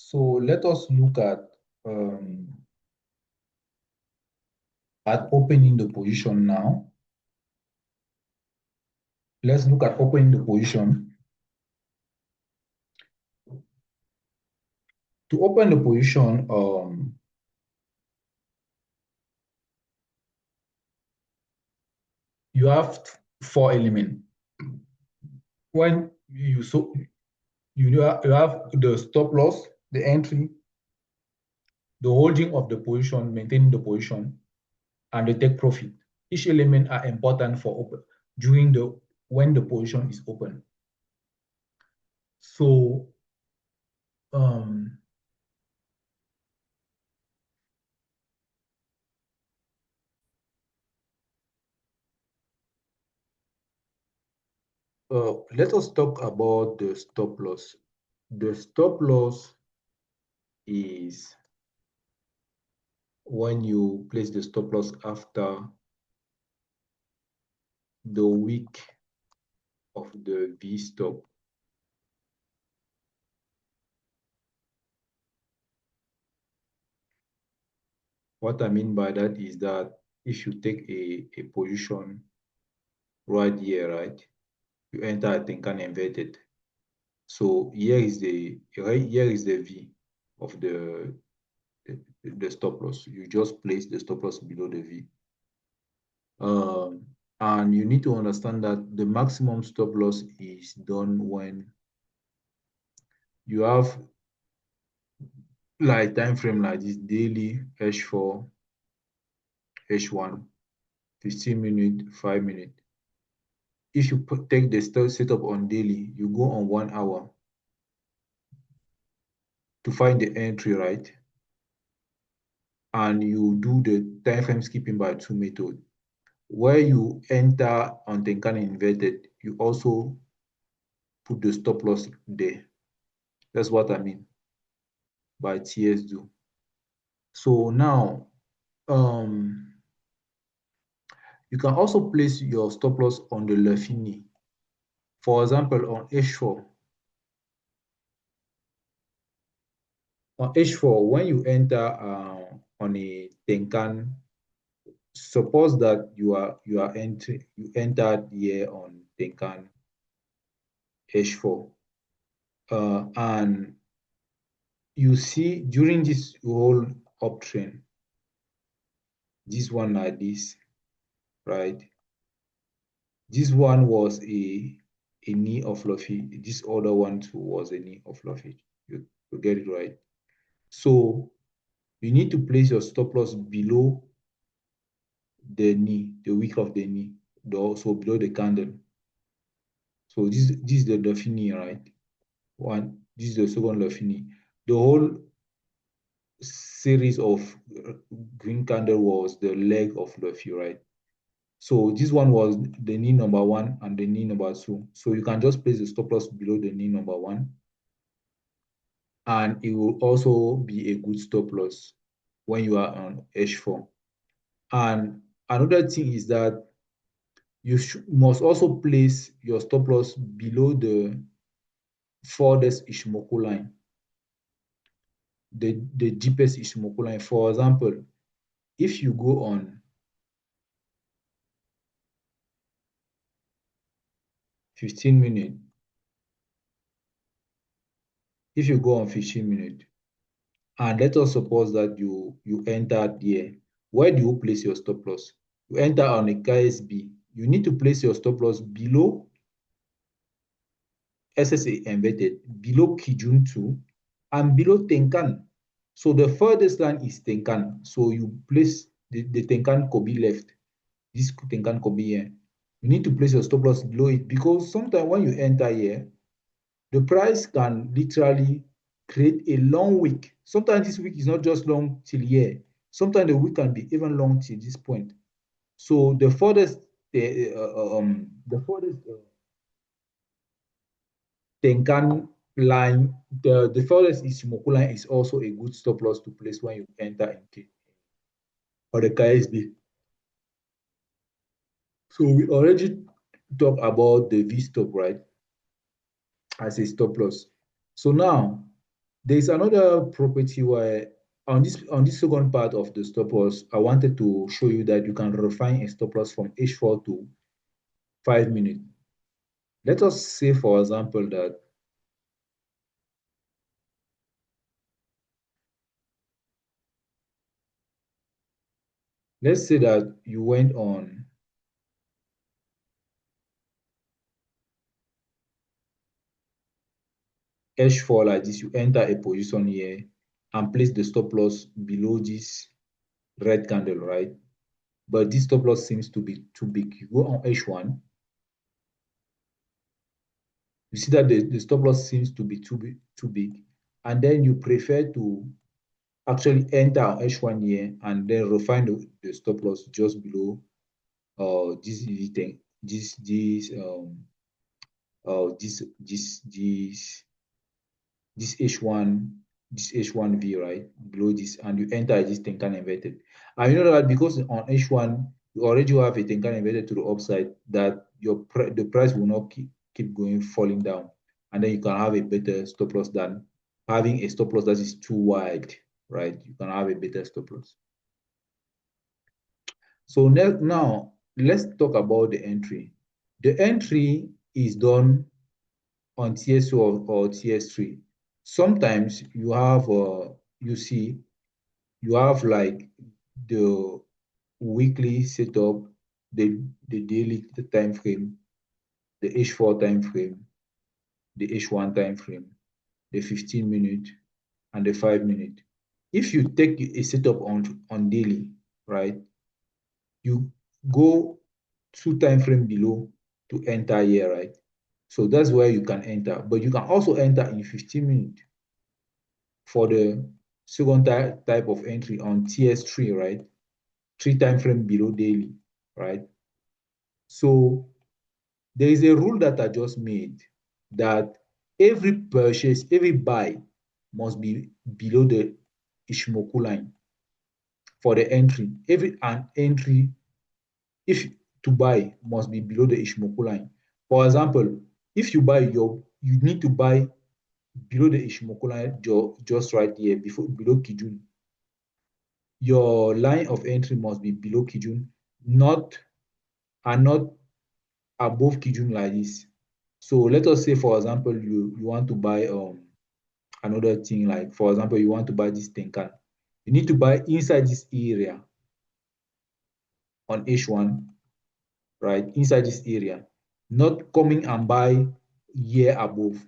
So let us look at opening the position now. Let's look at opening the position. To open the position, you have four elements. When you have the stop loss, the entry, the holding of the position, maintaining the position, and the take profit. Each element are important for open during when the position is open. So let us talk about the stop loss. The stop loss is when you place the stop loss after the wick of the V stop. What I mean by that is that if you take a position right here, right, you enter a Tenkan inverted. So here is the V of the stop loss. You just place the stop loss below the V. And you need to understand that the maximum stop loss is done when you have like time frame like this: daily, H4, H1, 15 minutes, 5 minutes. If you take the setup on daily, you go on 1 hour to find the entry, right? And you do the time frame skipping by 2 methods. Where you enter on Tenkan inverted, you also put the stop loss there. That's what I mean by TS do. So now, you can also place your stop loss on the Lafini. For example, on H4. On H4, when you enter on a Tenkan, suppose that you entered here on Tenkan H4, and you see during this whole uptrend, this one like this, right? This one was a knee of Luffy. This other one too was a knee of Luffy. You get it right. So you need to place your stop loss below the knee, the wick of the knee, so below the candle. So this is the Luffy, right? This is the second Luffy. The whole series of green candle was the leg of Luffy, right? So this one was the knee number 1 and the knee number 2. So you can just place the stop loss below the knee number 1. And it will also be a good stop loss when you are on H4. And another thing is that you must also place your stop loss below the furthest Ishimoku line, the deepest Ishimoku line. For example, if you go on 15 minutes, and let us suppose that you entered here, where do you place your stop loss? You enter on a KSB, you need to place your stop loss below SSA inverted, below Kijun 2, and below Tenkan. So the furthest line is Tenkan. So you place the Tenkan Kobe left. This Tenkan Kobe here. You need to place your stop loss below it, because sometimes when you enter here, the price can literally create a long wick. Sometimes this wick is not just long till here. Sometimes the wick can be even long till this point. So the furthest Tenkan line, the furthest Ishimoku line is also a good stop loss to place when you enter in K or the KSB. So we already talked about the V stop, right, as a stop loss. So now There's another property where on this second part of the stop loss, I wanted to show you that you can refine a stop loss from H4 to 5 minutes. Let us say, for example, that let's say that you went on H4 like this, you enter a position here and place the stop loss below this red candle, right? But this stop loss seems to be too big. You go on H1, you see that the stop loss seems to be too big, and then you prefer to actually enter on H1 here and then refine the stop loss just below this thing, this H1, this H1V, right? Below this, and you enter this Tenkan inverted. And you know that because on H1, you already have a Tenkan inverted to the upside, that the price will not keep going falling down. And then you can have a better stop loss than having a stop loss that is too wide, right? You can have a better stop loss. So now let's talk about the entry. The entry is done on TS2 or TS3. Sometimes you have, you have like the weekly setup, the daily time frame, the H4 time frame, the H1 time frame, the 15-minute, and the 5 minute. If you take a setup on daily, right, you go two time frame below to enter here, right? So that's where you can enter. But you can also enter in 15 minutes for the second type of entry on TS3, right? Three time frame below daily, right? So there is a rule that I just made that every purchase, every buy must be below the Ishimoku line for the entry. Every an entry, if to buy, must be below the Ishimoku line. For example, if you buy you need to buy below the Ishimoku line just right here, below Kijun. Your line of entry must be below Kijun, not and not above Kijun like this. So let us say, for example, you want to buy another thing, like for example, you want to buy this Tenkan. You need to buy inside this area on H1, right? Inside this area, not coming and buy here above,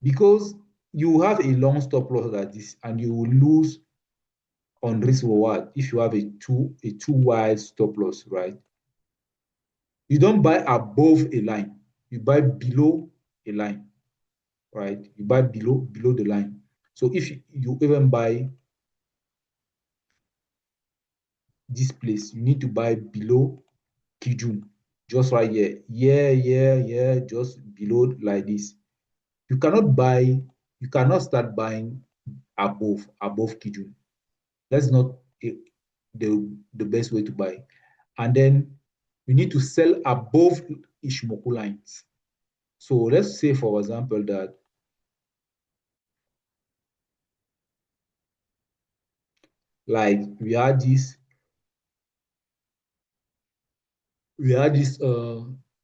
because you have a long stop loss like this, and you will lose on risk reward if you have a too wide stop loss, right? You don't buy above a line, you buy below a line, right? You buy below the line. So if you even buy this place, you need to buy below Kijun, just right here. Yeah, just below like this. You cannot buy, you cannot start buying above Kijun. That's not the best way to buy. And then you need to sell above Ishimoku lines. So let's say, for example, that like we had this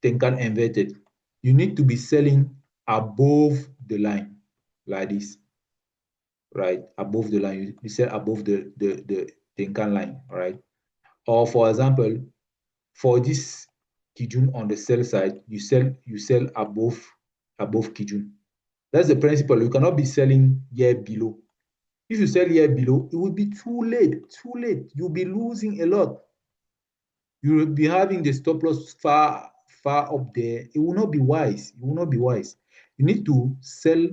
Tenkan inverted. You need to be selling above the line like this, right? Above the line, you sell above the Tenkan line, right? Or for example, for this Kijun on the sell side, you sell above Kijun. That's the principle. You cannot be selling here below. If you sell here below, it will be too late. Too late. You'll be losing a lot. You will be having the stop loss far up there. It will not be wise. It will not be wise. You need to sell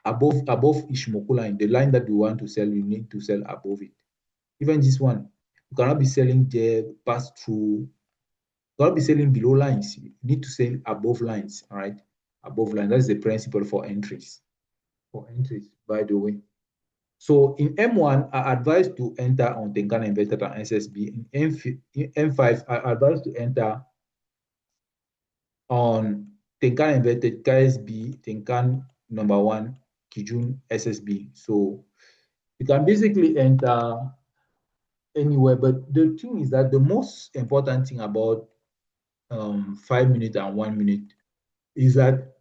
above Ishimoku line, the line that you want to sell. You need to sell above it. Even this one, you cannot be selling there pass through. You cannot be selling below lines. You need to sell above lines. All right, above line. That's the principle for entries. For entries, by the way. So in M1, I advise to enter on Tenkan Inverted and SSB. In M5, I advise to enter on Tenkan Inverted, KSB, Tenkan number one, Kijun SSB. So you can basically enter anywhere. But the thing is that the most important thing about 5 minutes and 1 minute is that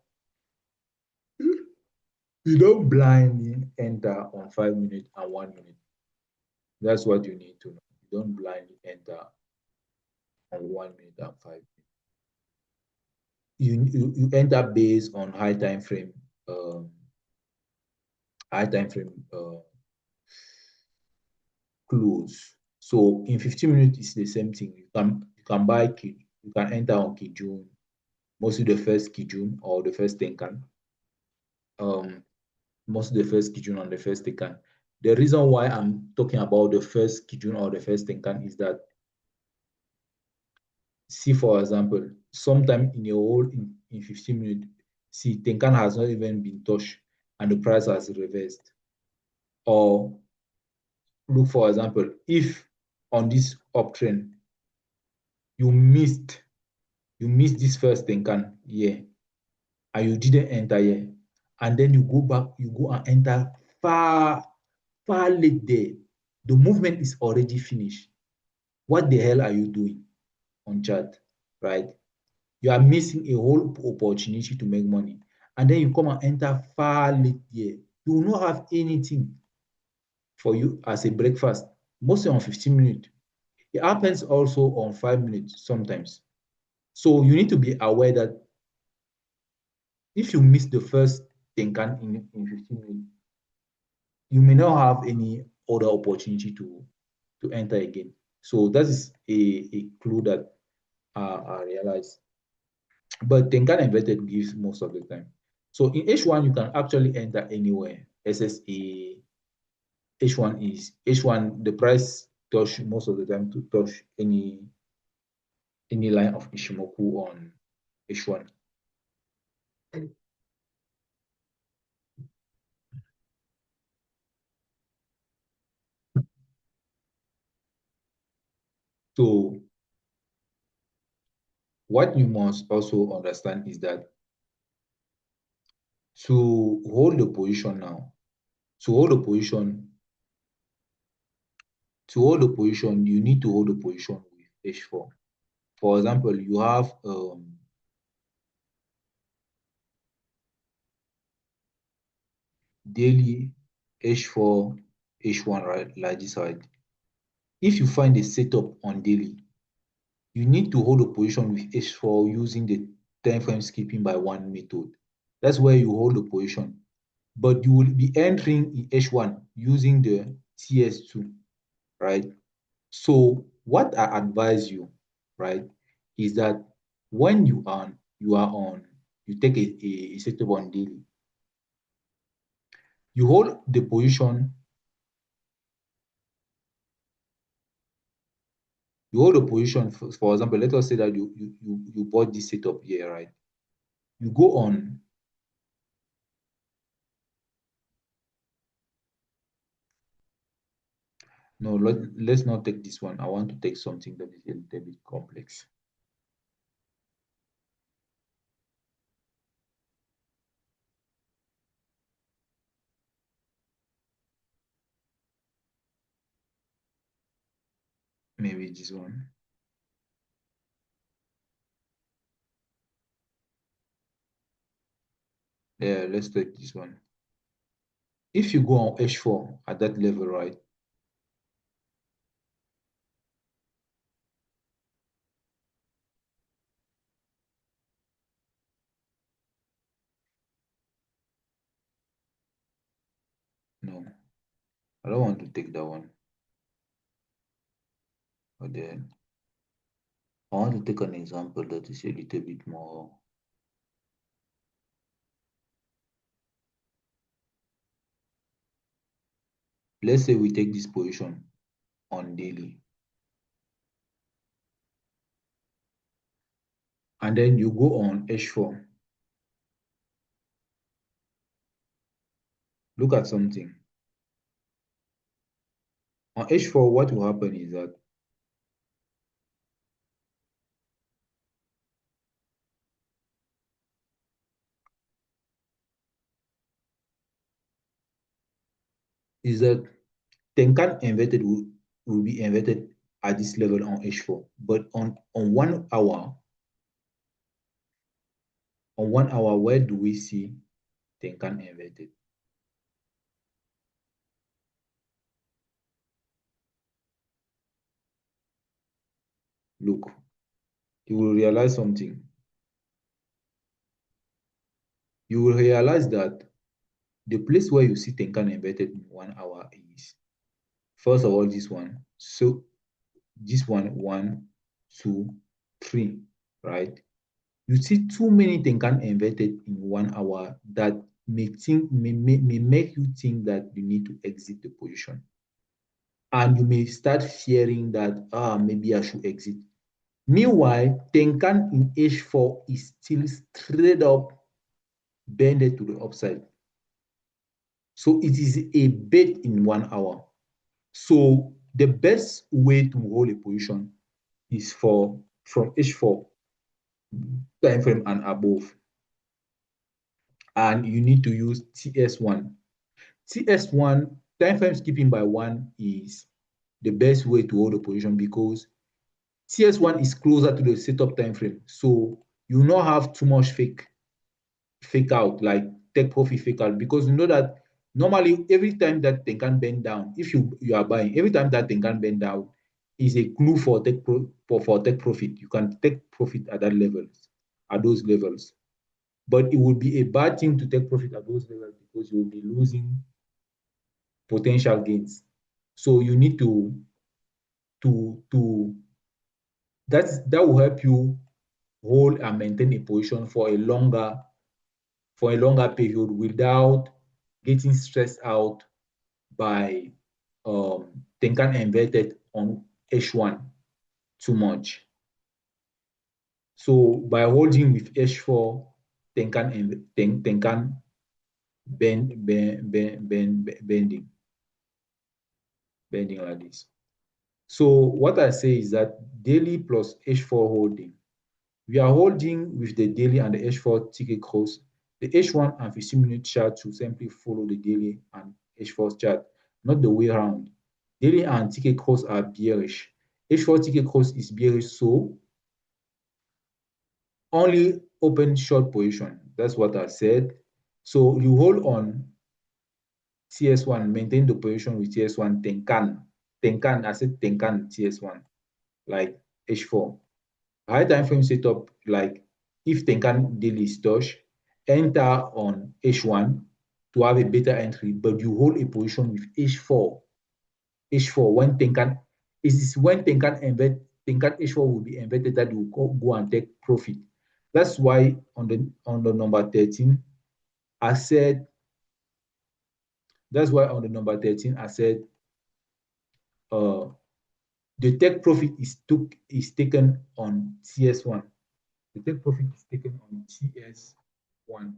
you don't blindly enter on 5 minutes and 1 minute. That's what you need to know. You don't blindly enter on 1 minute and 5 minutes. You enter based on um, high time frame close. So in 15 minutes, it's the same thing. You can buy key, you can enter on Kijun, mostly the first Kijun or the first Tenkan. Um, Mostly the first Kijun on the first Tenkan. The reason why I'm talking about the first Kijun or the first Tenkan is that, see, for example, sometime in a whole in 15 minutes, see, Tenkan has not even been touched and the price has reversed. Or look, for example, if on this uptrend you missed you missed this first Tenkan here and you didn't enter here, and then you go back, you go and enter far, far late there. The movement is already finished. What the hell are you doing on chart, right? You are missing a whole opportunity to make money. And then you come and enter far late here. You will not have anything for you as a breakfast, mostly on 15 minutes. It happens also on 5 minutes sometimes. So you need to be aware that if you miss the first Tenkan in 15 minutes, you may not have any other opportunity to enter again. So that is a clue that I realized. But Tenkan inverted gives most of the time. So in H1, you can actually enter anywhere. SSA, H1, the price touch most of the time to touch any line of Ishimoku on H1. So what you must also understand is that to hold the position now, to hold the position, you need to hold the position with H4. For example, you have daily H4, H1, right, like this side. If you find a setup on daily, you need to hold a position with H4 using the time frame skipping by one method. That's where you hold the position. But you will be entering in H1 using the TS2, right? So what I advise you, right, is that when you take a setup on daily, you hold the position, for example, let us say that you bought this setup here, right? You go on, no, let's not take this one. I want to take something that is a little bit complex. Maybe this one. Yeah, let's take this one. If you go on H4 at that level, right? No, I don't want to take that one. But then I want to take an example that is a little bit more. Let's say we take this position on daily, and then you go on H4. Look at something. On H4, what will happen is that is that Tenkan inverted will be inverted at this level on H4. But on 1 hour, where do we see Tenkan inverted? Look, you will realize something. You will realize that the place where you see Tenkan inverted in 1 hour is, first of all, this one. So this one, 2, 3, right? You see too many Tenkan inverted in 1 hour that may make you think that you need to exit the position. And you may start fearing that, maybe I should exit. Meanwhile, Tenkan in H4 is still straight up bended to the upside. So it is a bet in 1 hour. So the best way to hold a position is from H4 time frame and above. And you need to use TS1. TS1, time frame skipping by 1, is the best way to hold a position because TS1 is closer to the setup time frame. So you not have too much fake out, like take profit fake out, because you know that normally every time that thing can bend down, if you are buying, every time that thing can bend down is a clue for take profit. You can take profit at those levels. But it would be a bad thing to take profit at those levels because you will be losing potential gains. So you need to that will help you hold and maintain a position for a longer period without getting stressed out by Tenkan inverted on H1 too much. So by holding with H4, Tenkan bending like this. So what I say is that daily plus H4 holding. We are holding with the daily and the H4 ticket cross. The H1 and 15-minute chart to simply follow the daily and H4 chart, not the way around. Daily and ticket cross are bearish. H4 ticket cross is bearish, so only open short position. That's what I said. So you hold on TS1, maintain the position with TS1, Tenkan, I said Tenkan TS1, like H4. High time frame setup, like if Tenkan daily is touch, enter on H1 to have a better entry, but you hold a position with H4. H4 when Tenkan, is when Tenkan H4 will be inverted that you go and take profit. That's why on the number 13, I said that's why on the number 13 I said uh the take profit is taken on TS1. The take profit is taken on TS1.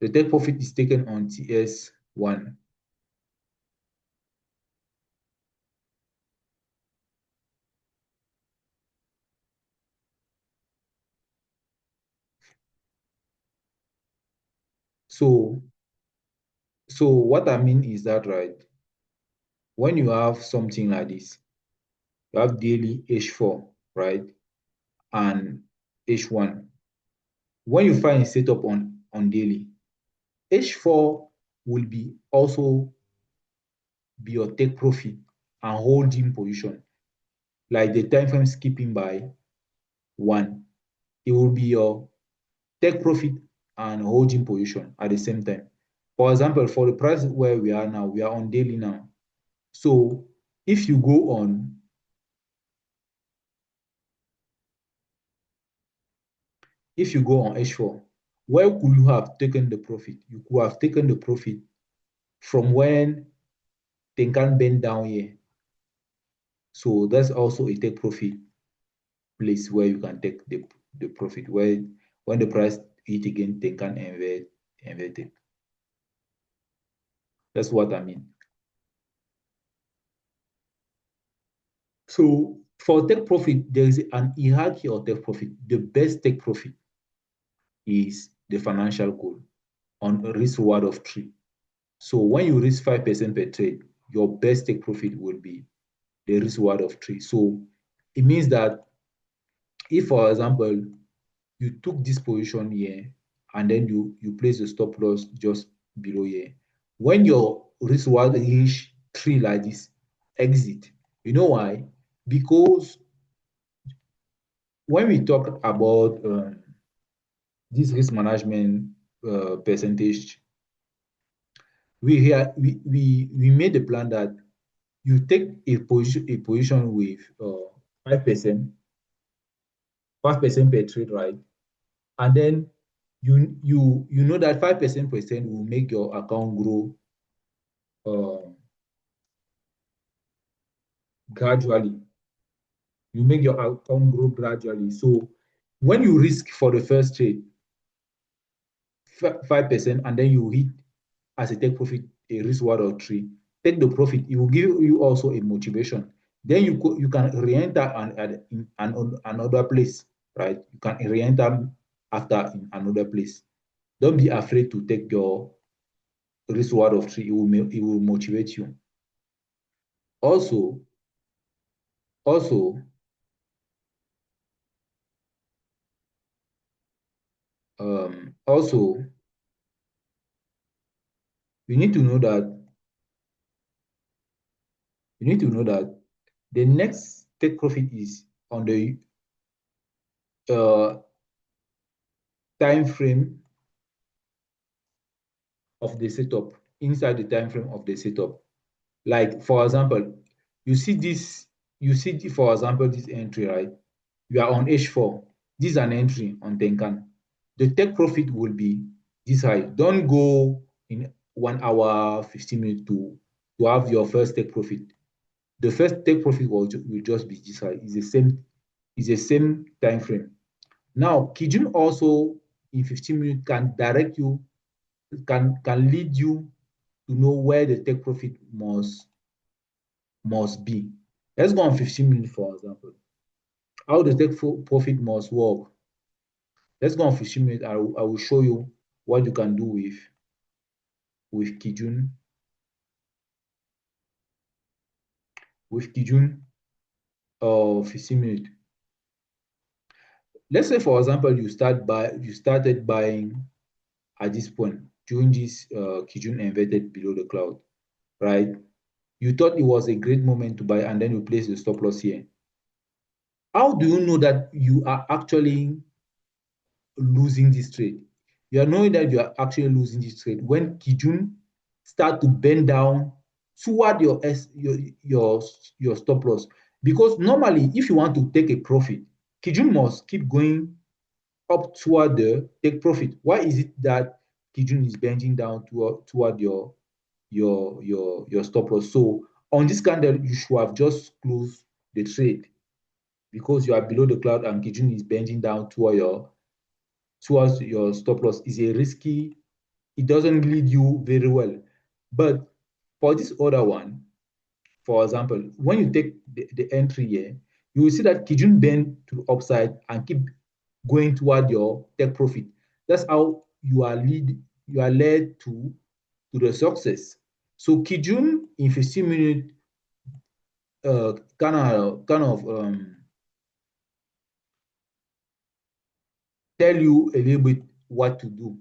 The take profit is taken on TS1. So, so what I mean is that, right, when you have something like this, you have daily H4, right, and H1. When you find a setup on daily, H4 will be also be your take profit and holding position, like the time frame skipping by 1. It will be your take profit and holding position at the same time. For example, for the price where we are now, we are on daily now. So if you go on, if you go on H4, where could you have taken the profit? You could have taken the profit from when they can bend down here. So that's also a take profit place where you can take the profit, where when the price hit again, they can invert it. That's what I mean. So for take profit, there is an hierarchy of take profit. The best take profit is the financial goal on a risk reward of 3. So when you risk 5% per trade, your best take profit will be the risk reward of 3. So it means that if, for example, you took this position here and then you place the stop loss just below here, when your risk reward reach 3 like this, exit. You know why? Because when we talk about this risk management percentage, we made the plan that you take a position with 5%, 5% per trade, right? And then you know that 5% will make your account grow uh, gradually. You make your account grow gradually. So when you risk for the first trade 5%, and then you hit as a take profit a risk reward of 3, take the profit. It will give you also a motivation. Then you can re-enter in another place, right? You can re-enter after in another place. Don't be afraid to take your risk reward of 3. It will motivate you. Also, also, also, you need to know that the next take profit is on the uh, time frame of the setup, inside the time frame of the setup. Like for example, you see this, for example, this entry, right? You are on H4. This is an entry on Tenkan. The take profit will be this high. Don't go in 1 hour, 15 minutes to have your first take profit. The first take profit will just be this high. It's the same time frame. Now, Kijun also in 15 minutes can direct you, can lead you to know where the take profit must be. Let's go on 15 minutes, for example. How the take profit must work. Let's go on 15 minutes. I will show you what you can do with Kijun. With Kijun 15 minutes. Let's say, for example, you started buying at this point during this Kijun inverted below the cloud, right? You thought it was a great moment to buy, and then you place the stop loss here. How do you know that you are actually losing this trade? You are knowing that you are actually losing this trade when Kijun start to bend down toward your stop loss. Because normally, if you want to take a profit, Kijun must keep going up toward the take profit. Why is it that Kijun is bending down toward your stop loss? So on this candle, you should have just closed the trade because you are below the cloud and Kijun is bending down towards your stop loss. Is a risky. It doesn't lead you very well. But for this other one, for example, when you take the entry here, you will see that Kijun bend to the upside and keep going toward your take profit. That's how you are led to the success. So Kijun in 15 minutes kind of tell you a little bit what to do,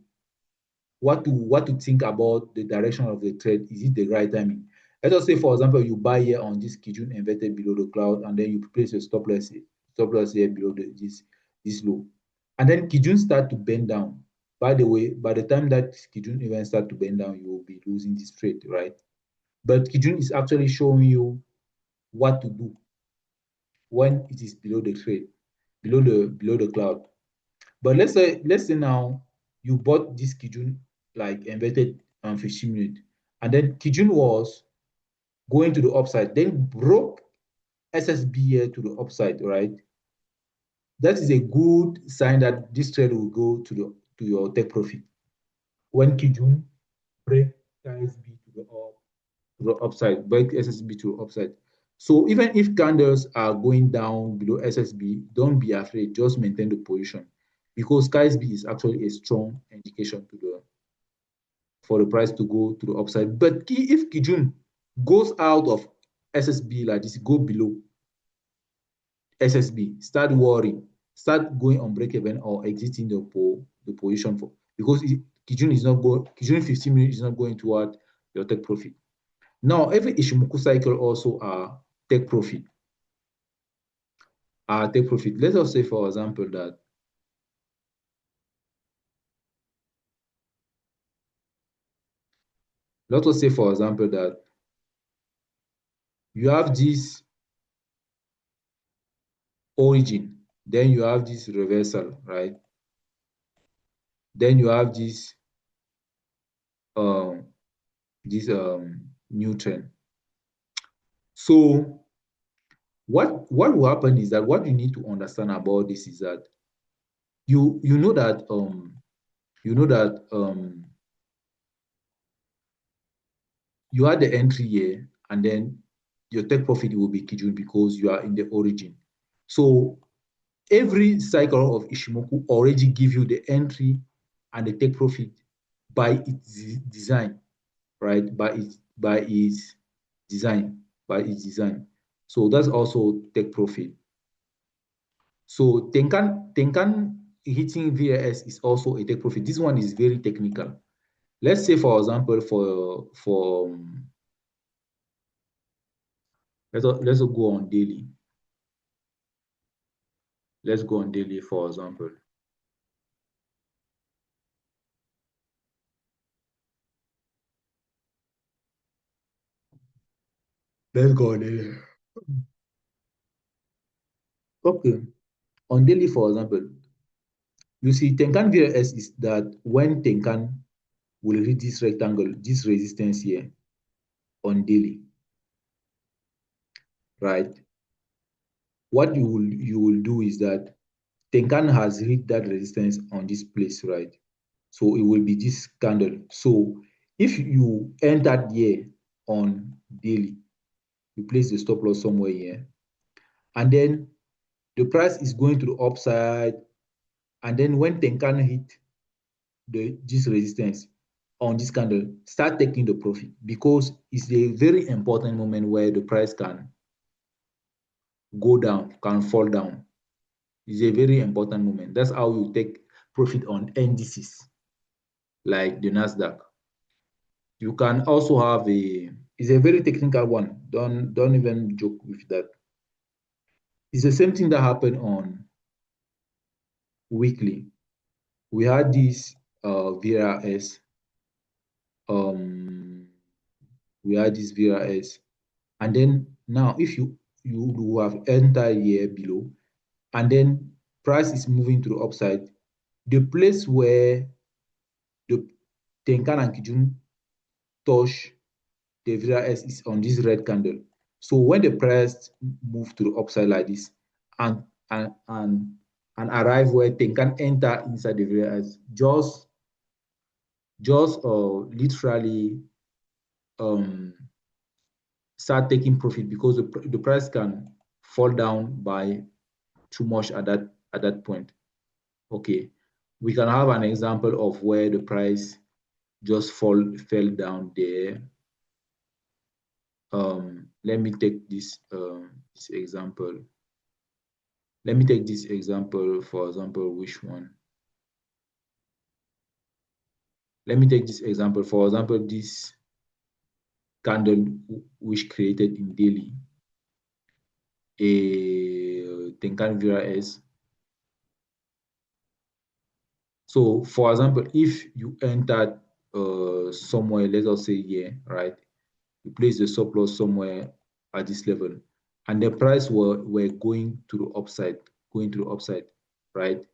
what to think about the direction of the trade. Is it the right timing? Let us say, for example, you buy here on this Kijun inverted below the cloud, and then you place your stop loss here below this low, and then Kijun start to bend down. By the way, by the time that Kijun even start to bend down, you will be losing this trade, right? But Kijun is actually showing you what to do when it is below the trade, below the cloud. But let's say now you bought this Kijun like inverted on 15 minutes, and then Kijun was going to the upside, then broke SSB here to the upside, right? That is a good sign that this trade will go to your take profit. When Kijun break SSB to the upside, break SSB to the upside. So even if candles are going down below SSB, don't be afraid. Just maintain the position because KSB is actually a strong indication to the for the price to go to the upside. But if Kijun goes out of SSB like this, go below SSB, start worrying, start going on break even or exiting the position for because Kijun is not going. Kijun 15 minutes is not going toward your take profit. Now every Ishimoku cycle also take profit. Take profit. Let us say, for example, that let us say, for example, that you have this origin, then you have this reversal, right? Then you have um, this new trend. So what will happen is that what you need to understand about this is that you know that you know that you had the entry here, and then your take profit will be Kijun because you are in the origin. So every cycle of Ishimoku already give you the entry and the take profit by its design, right? By its design, by its design. So that's also take profit. So Tenkan hitting VAS is also a take profit. This one is very technical. Let's say, for example, let's go on daily. Let's go on daily, for example. Let's go on daily. Okay. On daily, for example, you see Tenkan VAS is that when Tenkan will hit this rectangle, this resistance here on daily, right? What you will do is that Tenkan has hit that resistance on this place, right? So it will be this candle. So if you enter here on daily, you place the stop loss somewhere here, and then the price is going to the upside, and then when Tenkan hit this resistance on this candle, start taking the profit because it's a very important moment where the price can go down, can fall down. It's a very important moment. That's how you take profit on indices like the Nasdaq. You can also have it's a very technical one. Don't even joke with that. It's the same thing that happened on weekly. We had this VRS. Um, we had this VRS, and then now if you have entered here below, and then price is moving to the upside, the place where the Tenkan and Kijun touch the VRS is on this red candle. So when the price move to the upside like this and and and, and arrive where they can enter inside the VRS, just literally um, start taking profit because the price can fall down by too much at that point. Okay, we can have an example of where the price just fell down there. Let me take this example. Let me take this example, for example, which one? Let me take this example, for example, this candle which created in daily, a Tenkan VRS. So, for example, if you entered somewhere, let us say here, right? You place the stop loss somewhere at this level, and the price were going to the upside, right?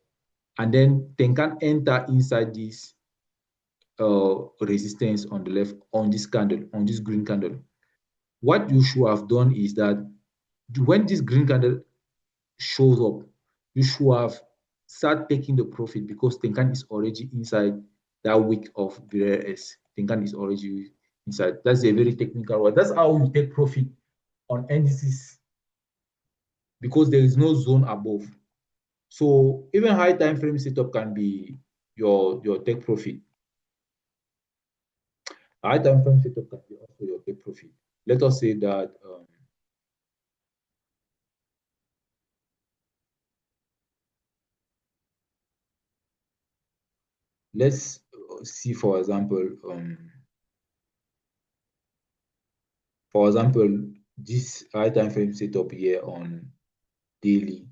And then Tenkan enter inside this resistance on the left on this candle, on this green candle. What you should have done is that when this green candle shows up, you should have start taking the profit because Tenkan is already inside that wick of VRS. Tenkan is already inside. That's a very technical one. That's how you take profit on indices because there is no zone above. So even high time frame setup can be your take profit. High time frame setup can be also your take profit. Let us say that let's see, for example, this high time frame setup here on daily,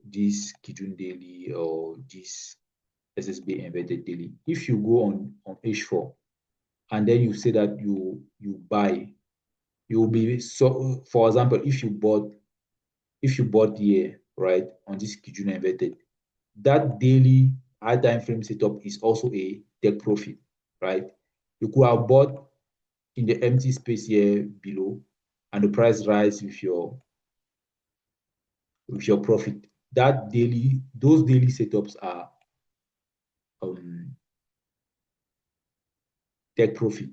this Kijun daily or this SSB inverted daily. If you go on H4 and then you say that you buy, you will be, so for example, if you bought here, right, on this Kijun inverted, that daily high time frame setup is also a take profit, right? You could have bought in the empty space here below and the price rise with your profit. Those daily setups are um, take profit.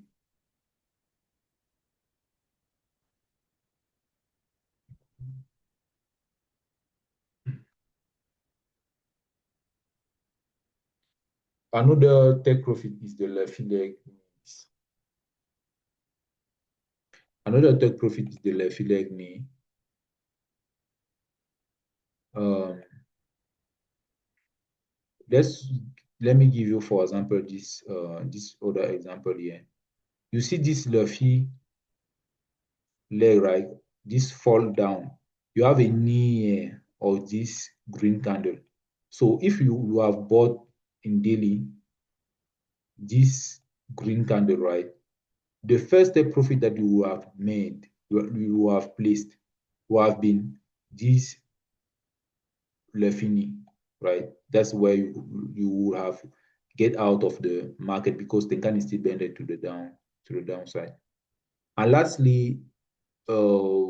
Another take profit is the left leg. Another take profit is the left leg knee. Um, let's let me give you, for example, this other example here. You see this lefty leg, right? This fall down. You have a knee of this green candle. So if you have bought in daily this green candle, right? The first step profit that you have made, you have placed, will have been this lefini, right? That's where you will have get out of the market because the can is still bended to the downside. And lastly, TS1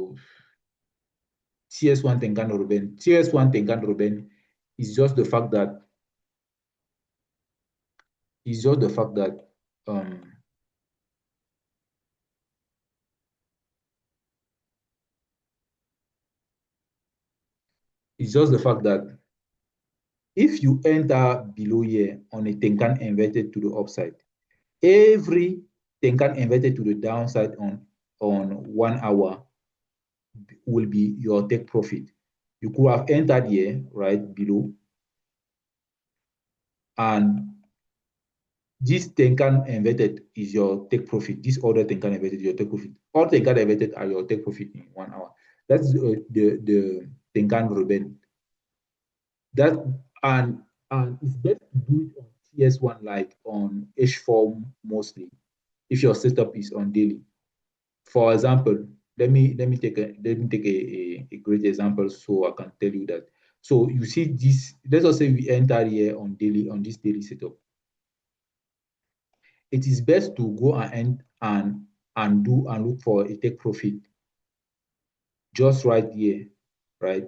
Tenkan Ruben. TS1 Tenkan Ruben is just the fact that is just the fact that um, it's just the fact that if you enter below here on a Tenkan inverted to the upside, every Tenkan inverted to the downside on 1 hour will be your take profit. You could have entered here, right below, and this Tenkan inverted is your take profit. This other Tenkan inverted is your take profit. All Tenkan inverted are your take profit in 1 hour. That's the Tenkan Ruben. That and it's best to do it on TS1 like on H4 mostly if your setup is on daily. For example, let me take a great example so I can tell you that. So you see this, let us say we enter here on this daily setup. It is best to go and look for a take profit just right here, right?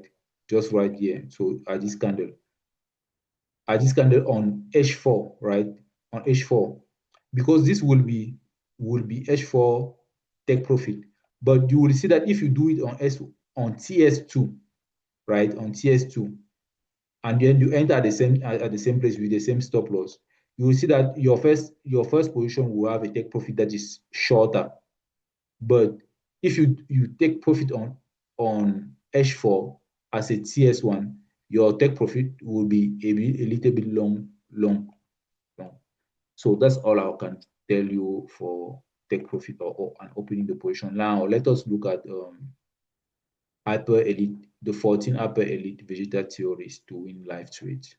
Just right here. So at this candle on H4, right? On H4, because this will be H4 take profit. But you will see that if you do it on TS2, right? On TS2, and then you enter at the same place with the same stop loss, you will see that your first position will have a take profit that is shorter. But if you take profit on H4 as a TS1, your take profit will be a little bit long, long. So that's all I can tell you for take profit or and opening the position. Now let us look at hyper elite, the 14 hyper elite vegetal theories to win live trades.